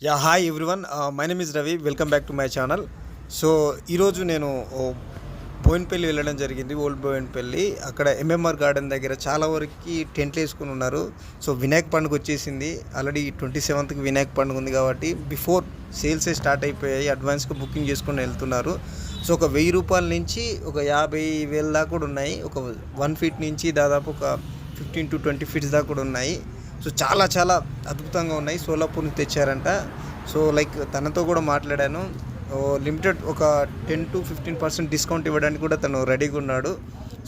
Yeah hi everyone, my name is Ravi. Welcome back to my channel. So ఈరోజు నేను బోయిన్పల్లి వెళ్ళడం జరిగింది, ఓల్డ్ బోయిన్పల్లి. అక్కడ ఎంఎంఆర్ గార్డెన్ దగ్గర చాలా వరకు టెంట్లు వేసుకుని ఉన్నారు. సో వినాయక పండుగ వచ్చేసింది, ఆల్రెడీ 27th వినాయక పండుగ ఉంది కాబట్టి బిఫోర్ సేల్సే స్టార్ట్ అయిపోయాయి. అడ్వాన్స్గా బుకింగ్ చేసుకుని వెళ్తున్నారు. సో ఒక 1000 రూపాయల నుంచి ఒక 50,000 దాకా కూడా ఉన్నాయి. ఒక 1 feet నుంచి దాదాపు ఒక 15 to 20 feet దాకా కూడా ఉన్నాయి. సో చాలా చాలా అద్భుతంగా ఉన్నాయి. సోలాపూర్ నుంచి తెచ్చారంట. సో లైక్ తనతో కూడా మాట్లాడాను. లిమిటెడ్ ఒక 10 to 15% డిస్కౌంట్ ఇవ్వడానికి కూడా తను రెడీగా ఉన్నాడు.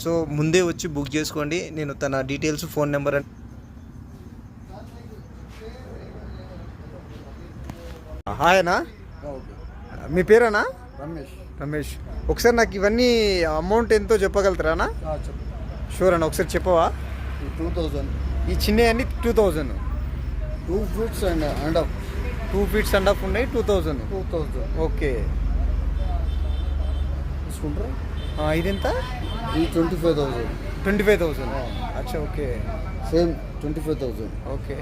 సో ముందే వచ్చి బుక్ చేసుకోండి. నేను తన డీటెయిల్స్, ఫోన్ నెంబర్ హాయ్ అన్నా, మీ పేరేనా? రమేష్. ఒకసారి నాకు ఇవన్నీ అమౌంట్ ఎంతో చెప్పగలుగుతారా? షూర్ అన్న, ఒకసారి చెప్పవా? 2000. ఈ చిన్నవన్నీ 2000. 2 feet and up. 2 feet and up ఉన్నాయి. 2000. ఓకే. తీసుకుంటారా? ఇదెంత? ఈ 25,000. 25,000. అచ్చా, ఓకే. సేమ్ 25,000. ఓకే.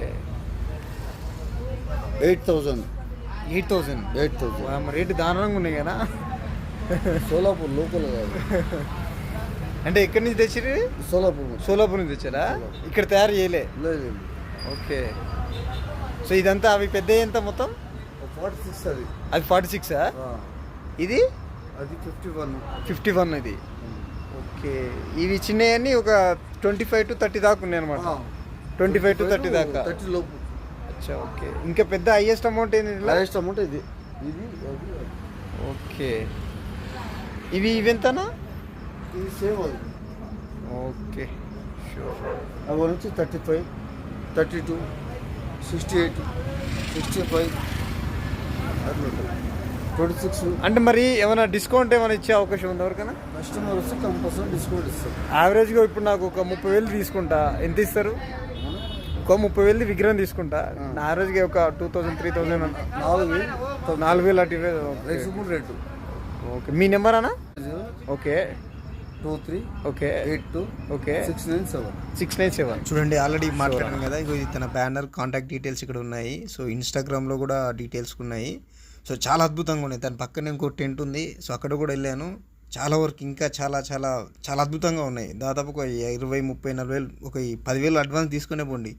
8,000. 8,000. రేటు దారుణంగా ఉన్నాయి కదా. సోలాపూర్ లోకల్ కాదు. అంటే ఎక్కడి నుంచి తెచ్చిరు? సోలాపూర్ నుంచి తెచ్చారా? ఇక్కడ తయారు చేయలే? లేదు. ఓకే. సో ఇదంతా అవి పెద్ద ఎంత మొత్తం? 46 అది. అది 46. ఇది అది 51. 51 ఇది. ఓకే. ఇవి చిన్నవన్నీ ఒక 25 to 30 దాకా ఉన్నాయి అనమాట. 25 to 30 దాకా. 30 లోపు. అచ్చా, ఓకే. ఇంకా పెద్ద హైయెస్ట్ అమౌంట్ ఏంది? హైయెస్ట్ అమౌంట్ ఇది. ఓకే. ఇవెంతనా? ఇది సేమ్ అది. Okay, sure. అవి నుంచి 35, 32, 68, 65 అట్లా 26. అంటే మరి ఏమైనా డిస్కౌంట్ ఏమైనా ఇచ్చే అవకాశం ఉంది ఎవరికైనా? కస్టమర్ వస్తే కంపల్సరీ డిస్కౌంట్ ఇస్తాం. యావరేజ్గా ఇప్పుడు నాకు ఒక 30,000 తీసుకుంటా, ఎంత ఇస్తారు? ఒక 30,000 విగ్రహం తీసుకుంటా, యావరేజ్గా ఒక 2,000, 3,000, 4,000 అటు రేటు రేటు. ఓకే. మీ నెంబర్ అన్నా? ఓకే. 23 okay 82 okay 697. చూడండి, ఆల్రెడీ మాట్లాడాను కదా. ఇది తన బ్యానర్, కాంటాక్ట్ డీటెయిల్స్ ఇక్కడ ఉన్నాయి. సో ఇన్స్టాగ్రామ్లో కూడా డీటెయిల్స్ ఉన్నాయి. సో చాలా అద్భుతంగా ఉన్నాయి. దాని పక్కనే ఇంకో టెంట్ ఉంది. సో అక్కడ కూడా వెళ్ళాను. చాలా వరకు ఇంకా చాలా చాలా చాలా అద్భుతంగా ఉన్నాయి. దాదాపు ఒక 20, 30, 40,000, ఒక 10,000 అడ్వాన్స్ తీసుకునే పోండి,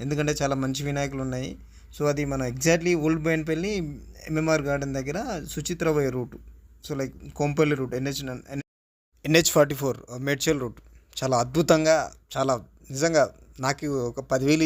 ఎందుకంటే చాలా మంచి వినాయకులు ఉన్నాయి. సో అది మన exactly old Boinpally MMR garden దగ్గర సుచిత్ర పోయే route. So like Kompally route, NH44 Medchal route. చాలా అద్భుతంగా, చాలా నిజంగా నాకు ఒక 10,000